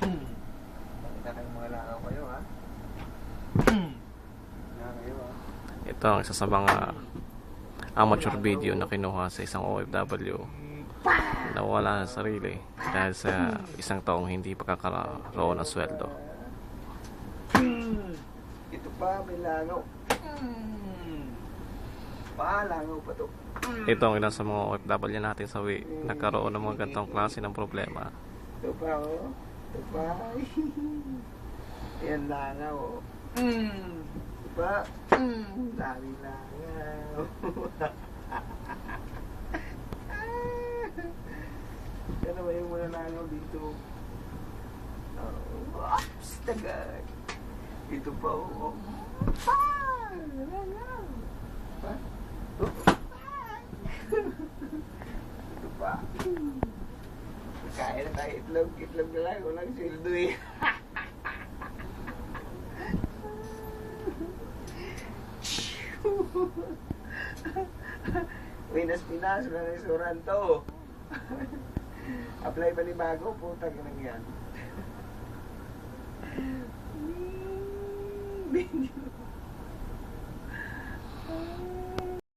Pakita kayong mga langaw kayo, ha? Langaw kayo, ha? Ito ang isa sa mga amateur video na kinuha sa isang OFW na wala sa sarili dahil sa isang taong hindi pagkakaroon ng sweldo. Ito pa, may langaw. Langaw pa to. Ito ang ilan sa mga OFW natin sa nagkaroon ng mga ganitong klase ng problema. Ito pa, oh. Ito pa. Yan langaw, oh. Ito pa. Dami langaw. Ano ba yung mga langaw dito? Oops, tagad. Ito pa, oh. Langaw. Pa? Ito pa. Kaya na tayo itlog. Itlog na lang. Walang sildo eh. Pinas-pinas. Wala na isuran to. Apply pa ni bago. Putang lang yan.